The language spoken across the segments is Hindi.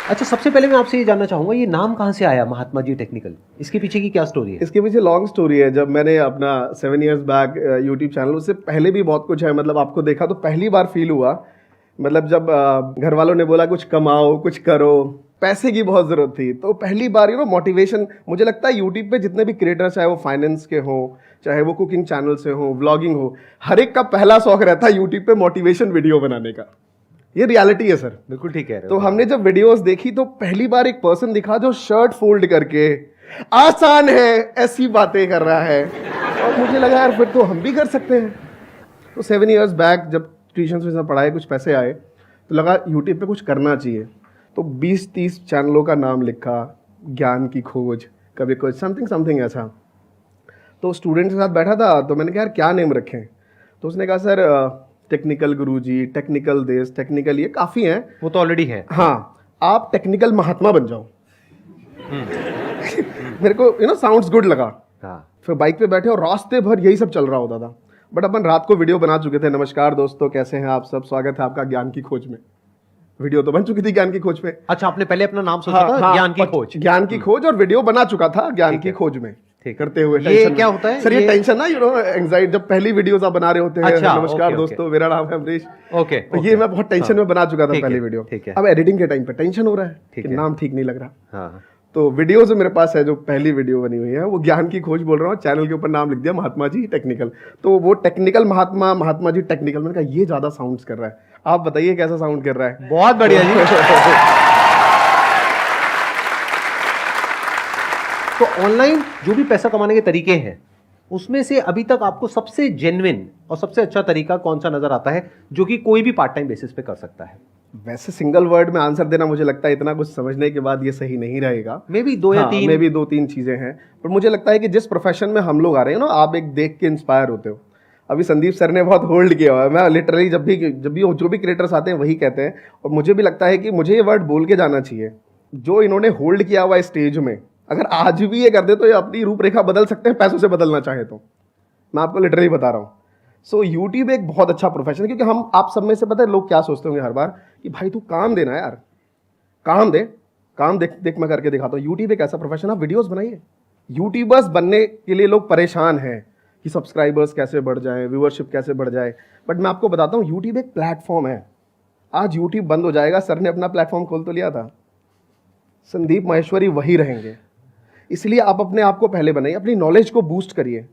अच्छा, सबसे पहले मैं आपसे ये जानना चाहूँगा, ये नाम कहाँ से आया महात्मा जी टेक्निकल? इसके पीछे की क्या स्टोरी है? इसके पीछे लॉन्ग स्टोरी है। जब मैंने अपना 7 इयर्स बैक यूट्यूब चैनल, उससे पहले भी बहुत कुछ है, मतलब आपको देखा तो पहली बार फील हुआ, मतलब जब घर वालों ने बोला कुछ कमाओ कुछ करो, पैसे की बहुत ज़रूरत थी, तो पहली बार मोटिवेशन, मुझे लगता है यूट्यूब पे जितने भी क्रिएटर, चाहे वो फाइनेंस के हों, चाहे वो कुकिंग चैनल से हों, व्लॉगिंग हो, हर एक का पहला शौक रहता है यूट्यूब पे मोटिवेशन वीडियो बनाने का। ये रियलिटी है सर। बिल्कुल ठीक है। तो हमने जब वीडियोस देखी तो पहली बार एक पर्सन दिखा जो शर्ट फोल्ड करके आसान है ऐसी बातें कर रहा है, और मुझे लगा यार फिर तो हम भी कर सकते हैं। तो 7 इयर्स बैक जब ट्यूशन में पढ़ाए, कुछ पैसे आए, तो लगा यूट्यूब पे कुछ करना चाहिए। तो 20-30 चैनलों का नाम लिखा, ज्ञान की खोज, कभी कुछ समथिंग ऐसा। तो स्टूडेंट के साथ बैठा था, तो मैंने कहा यार क्या नेम रखें? तो उसने कहा सर टेक्निकल गुरुजी, टेक्निकल देश, टेक्निकल ये काफ़ी हैं। वो तो ऑलरेडी है। हाँ, आप टेक्निकल महात्मा बन जाओ। मेरे को साउंड्स गुड लगा। हाँ। फिर बाइक पे बैठे और रास्ते भर यही सब चल रहा होता था। बट अपन रात को वीडियो बना चुके थे, नमस्कार दोस्तों कैसे हैं आप सब, स्वागत है आपका ज्ञान की खोज में। वीडियो तो बन चुकी थी ज्ञान की खोज में। अच्छा, आपने पहले अपना नाम सोचा था? हाँ, ज्ञान की खोज। ज्ञान की खोज, और वीडियो बना चुका था ज्ञान की खोज में करते हुए। ये क्या होता है सर? ये टेंशन ना, एंजाइटी, जब पहली वीडियोस आप बना रहे होते हैं। अच्छा, नमस्कार दोस्तों, मेरा नाम है अमरीश। ओके, तो ये मैं बहुत टेंशन में बना चुका था पहली वीडियो। अब एडिटिंग के टाइम पे टेंशन हो रहा है कि नाम ठीक नहीं लग रहा। हाँ। तो वीडियो जो मेरे पास है, जो पहली वीडियो बनी हुई है, वो ज्ञान की खोज बोल रहा हूँ, चैनल के ऊपर नाम लिख दिया महात्मा जी टेक्निकल। तो वो टेक्निकल महात्मा जी टेक्निकल, मैंने कहा ये ज्यादा साउंड कर रहा है, आप बताइए कैसा साउंड कर रहा है? बहुत बढ़िया जी। तो ऑनलाइन जो भी पैसा कमाने के तरीके हैं, उसमें से अभी तक आपको सबसे जेन्युइन और सबसे अच्छा तरीका कौन सा नजर आता है जो कि कोई भी पार्ट टाइम बेसिस पे कर सकता है? वैसे सिंगल वर्ड में आंसर देना, मुझे लगता है इतना कुछ समझने के बाद ये सही नहीं रहेगा। मे बी 2 या 3, मे बी 2-3 चीजें हैं। पर मुझे लगता है कि जिस प्रोफेशन में हम लोग आ रहे हैं ना, आप एक देख के इंस्पायर होते हो। अभी संदीप सर ने बहुत होल्ड किया हुआ है, मैं लिटरली जब भी जो भी क्रिएटर्स आते हैं वही कहते हैं, और मुझे भी लगता है कि मुझे ये वर्ड बोल के जाना चाहिए। जो इन्होंने होल्ड किया हुआ है स्टेज में, अगर आज भी ये कर दे तो ये अपनी रूपरेखा बदल सकते हैं, पैसों से बदलना चाहे तो। मैं आपको लिटरली बता रहा हूँ। सो यूट्यूब एक बहुत अच्छा प्रोफेशन है, क्योंकि हम आप सब में से, पता है लोग क्या सोचते होंगे हर बार कि भाई तू काम देना यार, काम दे, काम देख मैं करके दिखाता हूँ। यूट्यूब एक ऐसा प्रोफेशन, आप वीडियोस बनाइए। यूट्यूबर्स बनने के लिए लोग परेशान हैं कि सब्सक्राइबर्स कैसे बढ़ जाए, व्यूअरशिप कैसे बढ़ जाए। बट मैं आपको बताता हूँ, यूट्यूब एक प्लेटफॉर्म है। आज यूट्यूब बंद हो जाएगा, सर ने अपना प्लेटफॉर्म खोल तो लिया था, संदीप माहेश्वरी वही रहेंगे। इसलिए आप अपने आप को पहले बनाइए, अपनी नॉलेज को बूस्ट करिए।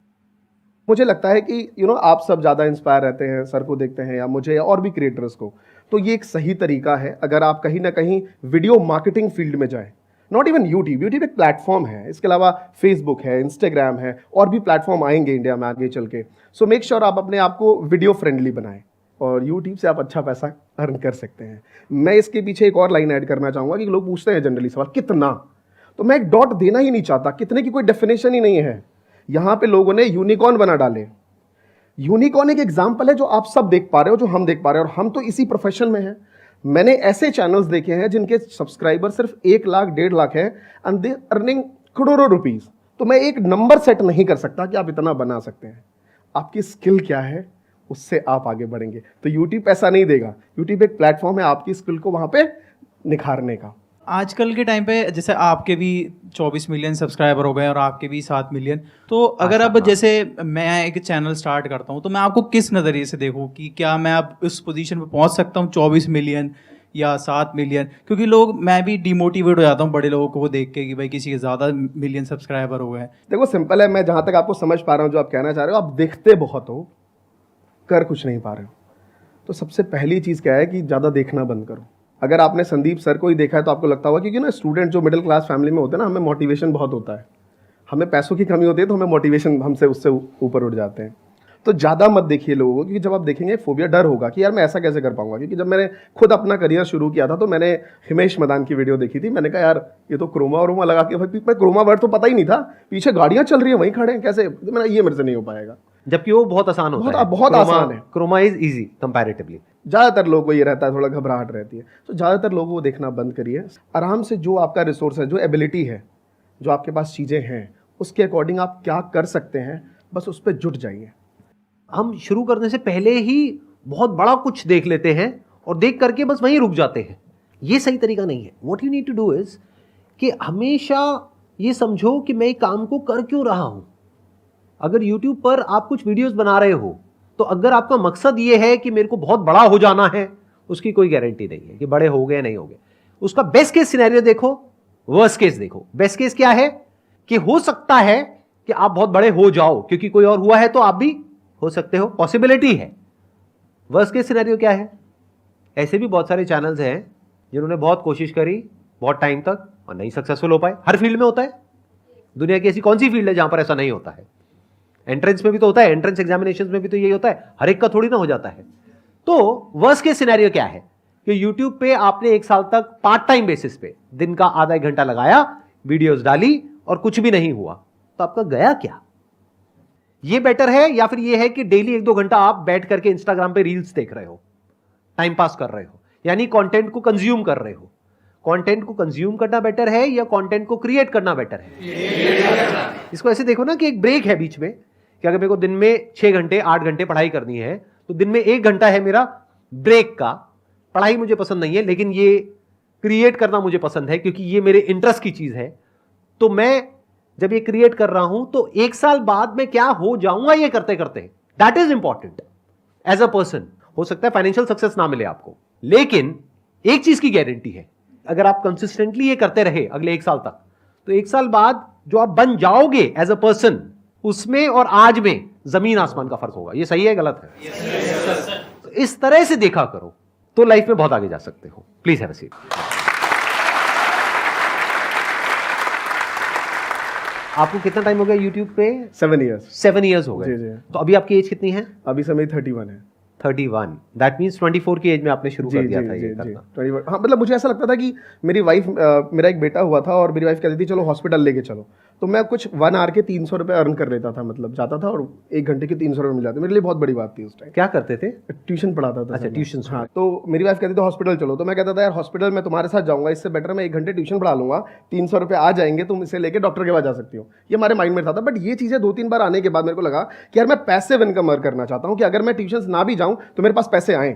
मुझे लगता है कि आप सब ज़्यादा इंस्पायर रहते हैं, सर को देखते हैं या मुझे या और भी क्रिएटर्स को, तो ये एक सही तरीका है। अगर आप कहीं ना कहीं वीडियो मार्केटिंग फील्ड में जाए, नॉट इवन यूट्यूब एक प्लेटफॉर्म है, इसके अलावा फेसबुक है, इंस्टाग्राम है, और भी प्लेटफॉर्म आएंगे इंडिया में आगे चल के। सो मेक श्योर आप अपने आप को वीडियो फ्रेंडली बनाएं, और यूट्यूब से आप अच्छा पैसा अर्न कर सकते हैं। मैं इसके पीछे एक और लाइन ऐड करना चाहूँगा कि लोग पूछते हैं जनरली सवाल, कितना? तो मैं एक डॉट देना ही नहीं चाहता, कितने की कोई डेफिनेशन ही नहीं है। यहाँ पे लोगों ने यूनिकॉर्न बना डाले। यूनिकॉर्न एक एग्जाम्पल है जो आप सब देख पा रहे हो, जो हम देख पा रहे हो, और हम तो इसी प्रोफेशन में हैं। मैंने ऐसे चैनल्स देखे हैं जिनके सब्सक्राइबर सिर्फ 1 लाख 1.5 लाख है, एंड दे अर्निंग करोड़ों रुपीस। तो मैं एक नंबर सेट नहीं कर सकता कि आप इतना बना सकते हैं। आपकी स्किल क्या है, उससे आप आगे बढ़ेंगे। तो यूट्यूब पैसा नहीं देगा, यूट्यूब एक प्लेटफॉर्म है आपकी स्किल को वहां पे निखारने का। आजकल के टाइम पे जैसे आपके भी 24 मिलियन सब्सक्राइबर हो गए और आपके भी 7 मिलियन, तो अगर अब जैसे मैं एक चैनल स्टार्ट करता हूँ तो मैं आपको किस नज़रिए से देखूँ कि क्या मैं अब उस पोजीशन पे पहुँच सकता हूँ 24 मिलियन या 7 मिलियन? क्योंकि मैं भी डिमोटिवेट हो जाता हूँ बड़े लोगों को देख के कि भाई किसी के ज़्यादा मिलियन सब्सक्राइबर हो गए। देखो सिंपल है, मैं जहाँ तक आपको समझ पा रहा हूँ जो आप कहना चाह रहे हो, आप देखते बहुत हो, कर कुछ नहीं पा रहे हो। तो सबसे पहली चीज़ क्या है कि ज़्यादा देखना बंद करो। अगर आपने संदीप सर को ही देखा है तो आपको लगता होगा, क्योंकि ना स्टूडेंट जो मिडिल क्लास फैमिली में होते हैं ना, हमें मोटिवेशन बहुत होता है, हमें पैसों की कमी होती है, तो हमें मोटिवेशन हमसे उससे ऊपर उठ जाते हैं। तो ज़्यादा मत देखिए लोगों को, क्योंकि जब आप देखेंगे फोबिया, डर होगा कि यार मैं ऐसा कैसे कर पाऊंगा। क्योंकि जब मैंने खुद अपना करियर शुरू किया था तो मैंने हिमेश मदान की वीडियो देखी थी, मैंने कहा यार ये तो क्रोमा व्रोमा लगा के, भाई क्रोमा वर्ड तो पता ही नहीं था, पीछे गाड़ियाँ चल रही है वहीं खड़े हैं, कैसे? मैंने ये मेरे से नहीं हो पाएगा, जबकि वो बहुत आसान होता है। बहुत आसान है। Chroma is easy comparatively. ज़्यादातर लोगों को ये रहता है, थोड़ा घबराहट रहती है। तो ज़्यादातर लोगों को देखना बंद करिए, आराम से जो आपका रिसोर्स है, जो एबिलिटी है, जो आपके पास चीज़ें हैं, उसके अकॉर्डिंग आप क्या कर सकते हैं, बस उस पर जुट जाइए। हम शुरू करने से पहले ही बहुत बड़ा कुछ देख लेते हैं और देख करके बस वहीं रुक जाते हैं, ये सही तरीका नहीं है। What you need to do is कि हमेशा ये समझो कि मैं काम को कर क्यों रहा हूं। अगर YouTube पर आप कुछ वीडियोस बना रहे हो तो अगर आपका मकसद ये है कि मेरे को बहुत बड़ा हो जाना है, उसकी कोई गारंटी नहीं है कि बड़े हो गए नहीं हो गए। उसका बेस्ट केस सिनेरियो देखो, वर्स्ट केस देखो। बेस्ट केस क्या है कि हो सकता है कि आप बहुत बड़े हो जाओ क्योंकि कोई और हुआ है तो आप भी हो सकते हो, पॉसिबिलिटी है। वर्स्ट केस सिनेरियो क्या है? ऐसे भी बहुत सारे चैनल्स हैं जिन्होंने बहुत कोशिश करी बहुत टाइम तक और नहीं सक्सेसफुल हो पाए। हर फील्ड में होता है। दुनिया की ऐसी कौन सी फील्ड है जहां पर ऐसा नहीं होता है? एंट्रेंस में भी तो होता है, एंट्रेंस एग्जामिनेशन में भी तो यही होता है, हर एक का थोड़ी ना हो जाता है। तो वर्स्ट केस सिनेरियो क्या है कि YouTube पे आपने 1 साल तक पार्ट टाइम बेसिस पे दिन का आधा 1 घंटा लगाया, वीडियोस डाली और कुछ भी नहीं हुआ, तो आपका गया क्या? ये बेटर है या फिर ये है कि डेली 1-2 घंटा आप बैठ करके इंस्टाग्राम पे रील्स देख रहे हो, टाइम पास कर रहे हो, यानी कंटेंट को कंज्यूम कर रहे हो। कंटेंट को कंज्यूम करना बेटर है या कंटेंट को क्रिएट करना बेटर है? इसको ऐसे देखो ना कि एक ब्रेक है बीच में, कि अगर मेरे को दिन में 6 घंटे 8 घंटे पढ़ाई करनी है तो दिन में 1 घंटा है मेरा ब्रेक का। पढ़ाई मुझे पसंद नहीं है लेकिन ये क्रिएट करना मुझे पसंद है क्योंकि ये मेरे इंटरेस्ट की चीज है। तो मैं जब ये क्रिएट कर रहा हूं तो 1 साल बाद मैं क्या हो जाऊंगा ये करते करते, that is important as a person. हो सकता है फाइनेंशियल सक्सेस ना मिले आपको, लेकिन एक चीज की गारंटी है, अगर आप कंसिस्टेंटली ये करते रहे अगले 1 साल तक, तो 1 साल बाद जो आप बन जाओगे एज अ पर्सन, उसमें और आज में जमीन आसमान का फर्क होगा। ये सही है गलत है? तो इस तरह से देखा करो तो लाइफ में बहुत आगे जा सकते हो। Please have a seat. आपको कितना टाइम हो गया YouTube पे? 7 years। 7 years हो गए। जी, जी। तो अभी आपकी एज कितनी है? अभी समय 31 है। 31। दैट मीन्स 24 की एज में आपने शुरू कर दिया था ये करना। 21। हाँ, मतलब मुझे ऐसा लगता था कि मेरी वाइफ, मेरा एक बेटा हुआ था और मेरी वाइफ कहती थी चलो हॉस्पिटल लेके चलो, तो मैं कुछ 1 आवर के 300 रुपये अर्न कर लेता था, मतलब जाता था और 1 घंटे के 300 रुपये मिल जाते। मेरे लिए बहुत बड़ी बात थी उस टाइम। क्या करते थे? ट्यूशन पढ़ाता था। अच्छा, ट्यूशन। हाँ, तो मेरी वाइफ कहती थी हॉस्पिटल चलो, तो मैं कहता था यार हॉस्पिटल मैं तुम्हारे साथ जाऊंगा, इससे बेटर मैं 1 घंटे ट्यूशन पढ़ा लूंगा, 300 रुपये आ जाएंगे, तुम इसे लेके डॉक्टर के पास जा सकती हो। ये हमारे माइंड में था। बट ये चीज़ें 2-3 बार आने के बाद मेरे को लगा कि यार मैं पैसिव इनकम अर्न करना चाहता हूँ, कि अगर मैं ट्यूशन ना भी जाऊँ तो मेरे पास पैसे आएँ।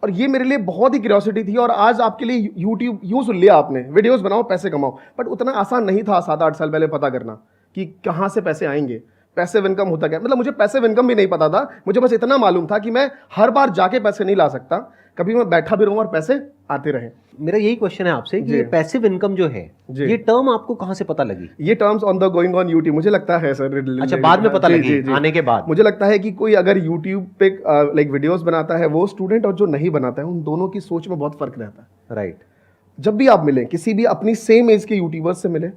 और ये मेरे लिए बहुत ही क्यूरियोसिटी थी। और आज आपके लिए यूट्यूब यूँ सुन लिया आपने, वीडियोस बनाओ पैसे कमाओ, बट उतना आसान नहीं था 7-8 साल पहले पता करना कि कहाँ से पैसे आएंगे, पैसिव इनकम होता क्या। मतलब मुझे पैसिव इनकम भी नहीं पता था, मुझे बस इतना मालूम था कि मैं हर बार जाके पैसे नहीं ला सकता, कभी मैं बैठा भी रहूँ और पैसे आते रहे। मेरा यही क्वेश्चन है आपसे कि ये पैसिव इनकम जो है, ये टर्म आपको कहाँ से पता लगी? ये terms on the going on YouTube मुझे लगता है सर। अच्छा, बाद में पता लगी? आने के बाद मुझे लगता है कि कोई अगर यूट्यूब पे लाइक वीडियोस बनाता है, वो स्टूडेंट और जो नहीं बनाता है, उन दोनों की सोच में बहुत फर्क रहता है। राइट। जब भी आप मिलें किसी भी अपनी सेम एज के यूट्यूबर्स से मिले,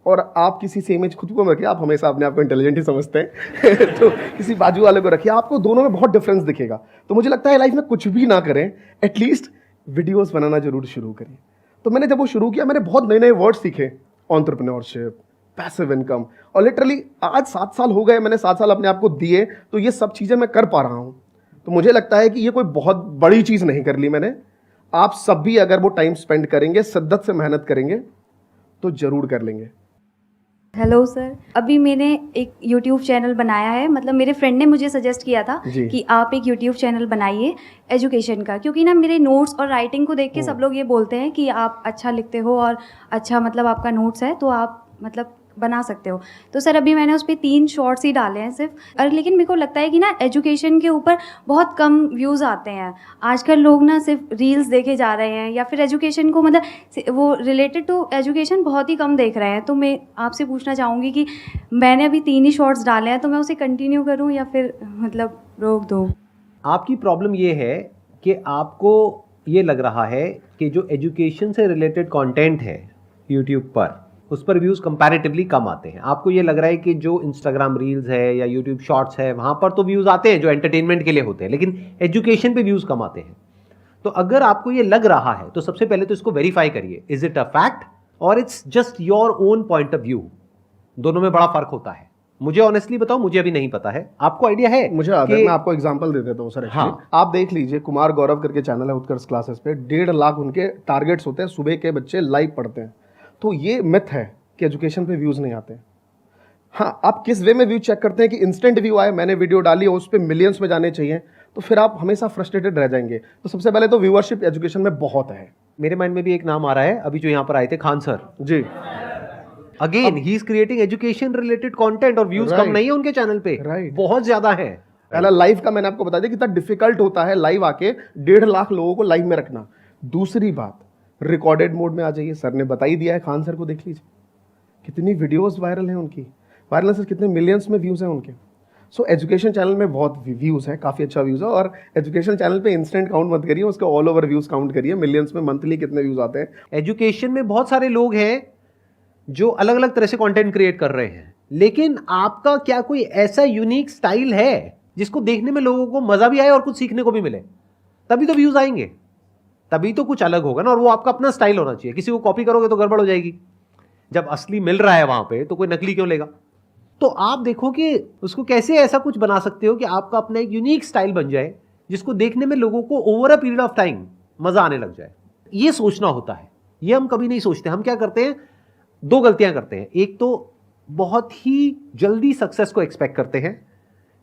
और आप किसी सेम एज, खुद को रखिए, आप हमेशा अपने आप को इंटेलिजेंट ही समझते हैं तो किसी बाजू वाले को रखिए, आपको दोनों में बहुत डिफरेंस दिखेगा। तो मुझे लगता है लाइफ में कुछ भी ना करें, एटलीस्ट वीडियोस बनाना जरूर शुरू करिए। तो मैंने जब वो शुरू किया, मैंने बहुत नए नए वर्ड सीखे, एंटरप्रेन्योरशिप, पैसिव इनकम, और लिटरली आज 7 साल हो गए, मैंने 7 साल अपने आप को दिए, तो ये सब चीज़ें मैं कर पा रहा हूँ। तो मुझे लगता है कि ये कोई बहुत बड़ी चीज़ नहीं कर ली मैंने। आप सब भी अगर वो टाइम स्पेंड करेंगे, शिद्दत से मेहनत करेंगे, तो जरूर कर लेंगे। हेलो सर, अभी मैंने एक YouTube चैनल बनाया है। मतलब मेरे फ्रेंड ने मुझे सजेस्ट किया था कि आप एक YouTube चैनल बनाइए एजुकेशन का, क्योंकि ना मेरे नोट्स और राइटिंग को देख के सब लोग ये बोलते हैं कि आप अच्छा लिखते हो और अच्छा मतलब आपका नोट्स है, तो आप मतलब बना सकते हो। तो सर अभी मैंने उस पर 3 शॉर्ट्स ही डाले हैं सिर्फ। और लेकिन मेरे को लगता है कि ना एजुकेशन के ऊपर बहुत कम व्यूज़ आते हैं। आजकल लोग ना सिर्फ रील्स देखे जा रहे हैं, या फिर एजुकेशन को मतलब वो रिलेटेड टू एजुकेशन बहुत ही कम देख रहे हैं। तो मैं आपसे पूछना चाहूँगी कि मैंने अभी 3 ही शॉर्ट्स डाले हैं, तो मैं उसे कंटिन्यू करूँ या फिर मतलब रोक दूँ? आपकी प्रॉब्लम ये है कि आपको ये लग रहा है कि जो एजुकेशन से रिलेटेड कंटेंट है यूट्यूब पर, उस पर व्यूज़ कंपैरेटिवली कम आते हैं। आपको ये लग रहा है कि जो इंस्टाग्राम रील्स है या यूट्यूब शॉर्ट्स है, वहाँ पर तो व्यूज़ आते हैं जो एंटरटेनमेंट के लिए होते हैं, लेकिन एजुकेशन पे व्यूज़ कम आते हैं। तो अगर आपको ये लग रहा है तो सबसे पहले तो इसको वेरीफाई करिए, इज इट अ फैक्ट और it's just your own point of view. दोनों में बड़ा फर्क होता है। मुझे ऑनेस्टली बताओ, मुझे अभी नहीं पता है, आपको आइडिया है? मुझे आता है, मैं आपको एग्जांपल दे देता हूँ सर। हाँ। आप देख लीजिए, कुमार गौरव करके चैनल है उत्कर्ष क्लासेस पे, 1.5 लाख उनके टारगेट्स होते हैं, सुबह के बच्चे लाइव पढ़ते हैं। तो ये मिथ है कि एजुकेशन पे व्यूज नहीं आते। हाँ, आप किस वे में व्यू चेक करते हैं कि इंस्टेंट व्यू आए, मैंने वीडियो डाली और उस पर मिलियंस में जाने चाहिए, तो फिर आप हमेशा फ्रस्ट्रेटेड रह जाएंगे। तो सबसे पहले तो व्यूअरशिप एजुकेशन में बहुत है। मेरे माइंड में भी एक नाम आ रहा है अभी जो यहाँ पर आए थे, Khan sir ji, again he is creating education related content और व्यूज कम नहीं है उनके चैनल पे, बहुत ज्यादा है। पहला लाइव का मैंने आपको बता दिया कितना डिफिकल्ट होता है लाइव आके 1.5 लाख लोगों को लाइव में रखना। दूसरी बात, रिकॉर्डेड मोड में आ जाइए, सर ने बता ही दिया है, खान सर को देख लीजिए कितनी वीडियोस वायरल हैं उनकी, वायरल सर कितने मिलियंस में व्यूज हैं उनके। सो एजुकेशन चैनल में बहुत व्यूज है, काफी अच्छा व्यूज है। और एजुकेशन चैनल पे इंस्टेंट काउंट मत करिए, उसके ऑल ओवर व्यूज काउंट करिए, मिलियंस में मंथली कितने व्यूज आते हैं। एजुकेशन में बहुत सारे लोग हैं जो अलग अलग तरह से कंटेंट क्रिएट कर रहे हैं, लेकिन आपका क्या कोई ऐसा यूनिक स्टाइल है जिसको देखने में लोगों को मजा भी आए और कुछ सीखने को भी मिले? तभी तो व्यूज आएंगे, तभी तो कुछ अलग होगा ना। और वो आपका अपना स्टाइल होना चाहिए, किसी को कॉपी करोगे तो गड़बड़ हो जाएगी। जब असली मिल रहा है वहां पे तो कोई नकली क्यों लेगा? तो आप देखो कि उसको कैसे ऐसा कुछ बना सकते हो कि आपका अपना एक यूनिक स्टाइल बन जाए जिसको देखने में लोगों को over a period of time मजा आने लग जाए। ये सोचना होता है, ये हम कभी नहीं सोचते। हम क्या करते हैं, दो गलतियां करते हैं। एक तो बहुत ही जल्दी सक्सेस को एक्सपेक्ट करते हैं।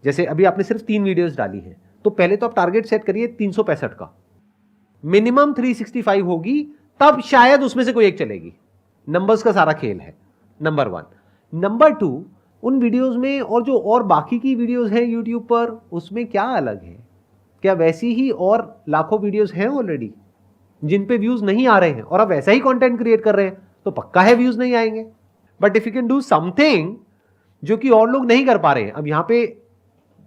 जैसे अभी आपने सिर्फ 3 वीडियोस डाली है, तो पहले तो आप टारगेट सेट करिए 365 का, मिनिमम 365 होगी, तब शायद उसमें से कोई एक चलेगी। नंबर्स का सारा खेल है, नंबर 1। नंबर 2, उन वीडियोस में और जो और बाकी की वीडियोस हैं यूट्यूब पर, उसमें क्या अलग है? क्या वैसी ही और लाखों वीडियोस हैं ऑलरेडी जिन पे व्यूज नहीं आ रहे हैं और आप वैसा ही कंटेंट क्रिएट कर रहे हैं, तो पक्का है व्यूज नहीं आएंगे। But if you can do something जो कि और लोग नहीं कर पा रहे हैं, अब यहां पे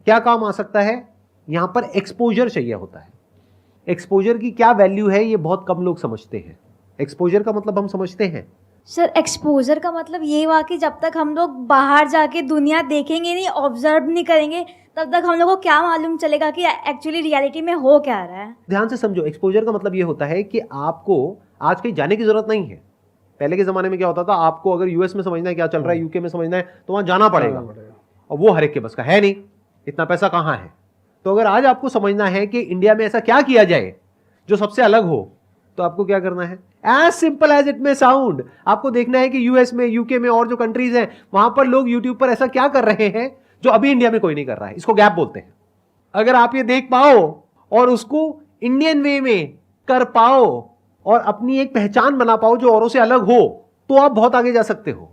क्या काम आ सकता है, यहां पर एक्सपोजर चाहिए होता है। एक्सपोजर की क्या वैल्यू है ये बहुत कम लोग समझते हैं। एक्सपोजर का मतलब हम समझते हैं सर, एक्सपोजर का मतलब ये हुआ कि जब तक हम लोग बाहर जाके दुनिया देखेंगे नहीं, ऑब्जर्व नहीं करेंगे, तब तक हम लोग को क्या मालूम चलेगा कि एक्चुअली रियलिटी में हो क्या रहा है। ध्यान से समझो, एक्सपोजर का मतलब ये होता है कि आपको आज कहीं जाने की जरूरत नहीं है। पहले के जमाने में क्या होता था, आपको अगर यूएस में समझना है क्या चल रहा है, यूके में समझना है, तो वहां जाना पड़ेगा, और वो हर एक के बस का है नहीं, इतना पैसा कहां है। तो अगर आज आपको समझना है कि इंडिया में ऐसा क्या किया जाए जो सबसे अलग हो, तो आपको क्या करना है, as simple as it may sound, आपको देखना है कि यूएस में, यूके में और जो कंट्रीज हैं वहां पर लोग यूट्यूब पर ऐसा क्या कर रहे हैं जो अभी इंडिया में कोई नहीं कर रहा है। इसको गैप बोलते हैं। अगर आप ये देख पाओ और उसको इंडियन वे में कर पाओ और अपनी एक पहचान बना पाओ जो औरों से अलग हो, तो आप बहुत आगे जा सकते हो।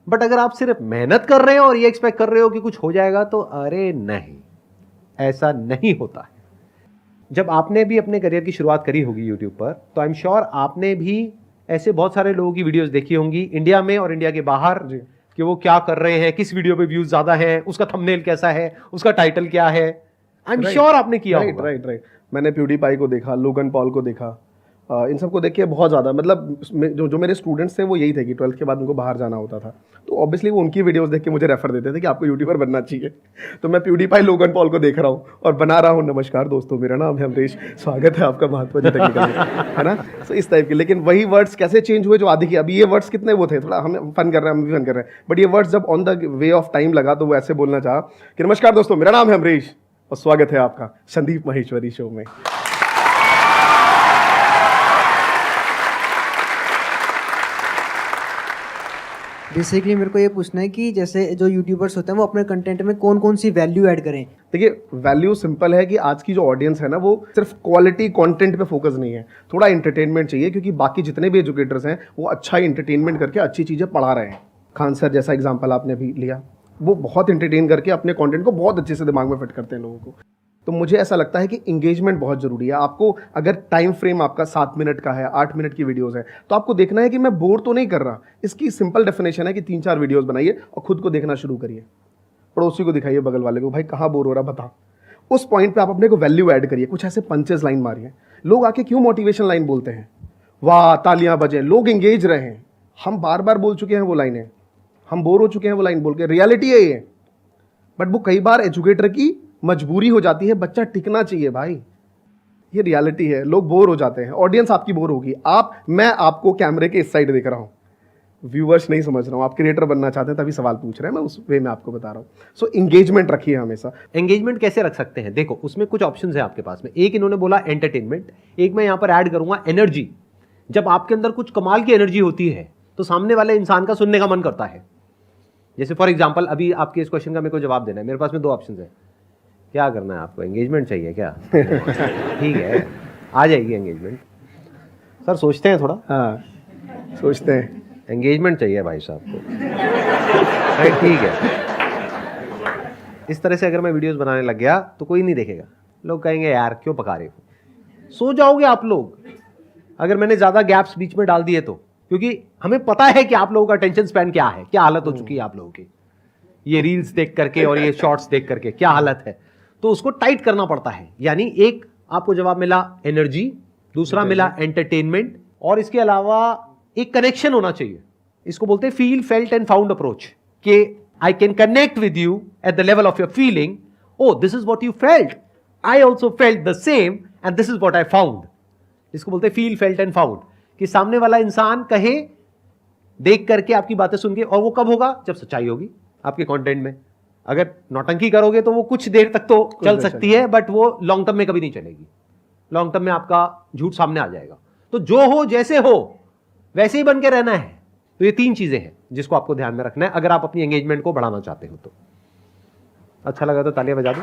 बट अगर आप सिर्फ मेहनत कर रहे हो और ये एक्सपेक्ट कर रहे हो कि कुछ हो जाएगा, तो अरे नहीं, ऐसा नहीं होता है। जब आपने भी अपने करियर की शुरुआत करी होगी यूट्यूब पर, तो आई एम श्योर आपने भी ऐसे बहुत सारे लोगों की वीडियोस देखी होंगी इंडिया में और इंडिया के बाहर, कि वो क्या कर रहे हैं, किस वीडियो पे व्यूज ज्यादा है, उसका थंबनेल कैसा है, उसका टाइटल क्या है। आई एम श्योर आपने किया होगा। राइट। मैंने प्यूडीपाई को देखा, लोगन पॉल को देखा, इन सबको देख के बहुत ज़्यादा, मतलब जो मेरे स्टूडेंट्स थे वो यही थे कि 12th के बाद उनको बाहर जाना होता था, तो ऑब्वियसली वो उनकी वीडियोस देख के मुझे रेफर देते थे कि आपको यूट्यूबर बनना चाहिए। तो मैं प्यूडीपाई, लोगन पॉल को देख रहा हूँ और बना रहा हूँ। नमस्कार दोस्तों, मेरा नाम है अमरीश, स्वागत है आपका महात्मा जी टेक्निकल, है ना। तो इस टाइप के, लेकिन वही वर्ड्स कैसे चेंज हुए जो आदि की, अभी ये वर्ड्स कितने वो थे, थोड़ा हम फन कर रहे हैं, हम भी फन कर रहे हैं, बट ये वर्ड्स जब on the way of time लगा तो वो ऐसे बोलना चाहा कि नमस्कार दोस्तों, मेरा नाम है अमरीश और स्वागत है आपका संदीप माहेश्वरी शो में। बेसिकली मेरे को ये पूछना है कि जैसे जो यूट्यूबर्स होते हैं वो अपने कंटेंट में कौन कौन सी वैल्यू ऐड करें। देखिए, वैल्यू सिंपल है कि आज की जो ऑडियंस है ना, वो सिर्फ क्वालिटी कंटेंट पे फोकस नहीं है, थोड़ा एंटरटेनमेंट चाहिए, क्योंकि बाकी जितने भी एजुकेटर्स हैं वो अच्छा एंटरटेनमेंट करके अच्छी चीज़ें पढ़ा रहे हैं। खान सर जैसा एग्जाम्पल आपने भी लिया, वो बहुत एंटरटेन करके अपने कॉन्टेंट को बहुत अच्छे से दिमाग में फिट करते हैं लोगों को। तो मुझे ऐसा लगता है कि इंगेजमेंट बहुत ज़रूरी है। आपको अगर टाइम फ्रेम आपका 7 मिनट का है, 8 मिनट की वीडियोस है, तो आपको देखना है कि मैं बोर तो नहीं कर रहा। इसकी सिंपल डेफिनेशन है कि 3-4 वीडियोस बनाइए और खुद को देखना शुरू करिए, पड़ोसी को दिखाइए, बगल वाले को, भाई कहाँ बोर हो रहा बता। उस पॉइंट पे आप अपने को वैल्यू ऐड करिए, कुछ ऐसे पंचेस लाइन मारिए। लोग आके क्यों मोटिवेशन लाइन बोलते हैं, वाह तालियां बजें, लोग एंगेज रहे हैं। हम बार बार बोल चुके हैं वो लाइनें, हम बोर हो चुके हैं वो लाइन बोल के, रियलिटी है ये। बट वो कई बार एजुकेटर की मजबूरी हो जाती है, बच्चा टिकना चाहिए भाई, ये रियलिटी है। लोग बोर हो जाते हैं, ऑडियंस आपकी बोर होगी। मैं आपको कैमरे के इस साइड देख रहा हूँ, व्यूवर्स नहीं समझ रहा हूँ, आप क्रिएटर बनना चाहते हैं तभी सवाल पूछ रहे हैं, मैं उस वे में आपको बता रहा हूँ। सो इंगेजमेंट रखिए हमेशा। एंगेजमेंट कैसे रख सकते हैं, देखो उसमें कुछ ऑप्शंस है आपके पास में। एक इन्होंने बोला एंटरटेनमेंट, एक मैं यहाँ पर ऐड करूंगा एनर्जी। जब आपके अंदर कुछ कमाल की एनर्जी होती है तो सामने वाले इंसान का सुनने का मन करता है। जैसे फॉर एग्जाम्पल अभी आपके इस क्वेश्चन का मेरे को जवाब देना है, मेरे पास में 2 ऑप्शन है। क्या करना है आपको, एंगेजमेंट चाहिए क्या? ठीक है, आ जाएगी एंगेजमेंट। सर सोचते हैं थोड़ा, हाँ सोचते हैं, एंगेजमेंट चाहिए भाई साहब को। भाई ठीक है, इस तरह से अगर मैं वीडियोस बनाने लग गया तो कोई नहीं देखेगा, लोग कहेंगे यार क्यों पका रहे हो, सो जाओगे आप लोग अगर मैंने ज़्यादा गैप्स बीच में डाल दिए तो, क्योंकि हमें पता है कि आप लोगों का अटेंशन स्पैन क्या है, क्या हालत हो चुकी है आप लोगों की, ये रील्स देख करके और ये शॉर्ट्स देख करके क्या हालत है। तो उसको टाइट करना पड़ता है, यानी एक आपको जवाब मिला एनर्जी, दूसरा मिला एंटरटेनमेंट, और इसके अलावा एक कनेक्शन होना चाहिए। इसको बोलते हैं feel felt and found approach, कि I can connect with you at the level of your feeling, oh this is what you felt, I also felt the same and this is what I found. इसको बोलते हैं फील फेल्ट एंड फाउंड, कि सामने वाला इंसान कहे देख करके आपकी बातें सुन के, और वो कब होगा, जब सच्चाई होगी आपके कंटेंट में। अगर नौटंकी करोगे तो वो कुछ देर तक तो चल सकती है, बट वो लॉन्ग टर्म में कभी नहीं चलेगी, लॉन्ग टर्म में आपका झूठ सामने आ जाएगा। तो जो हो जैसे हो वैसे ही बन के रहना है। तो ये 3 चीजें हैं जिसको आपको ध्यान में रखना है अगर आप अपनी एंगेजमेंट को बढ़ाना चाहते हो तो। अच्छा लगा तो तालियां बजा दो।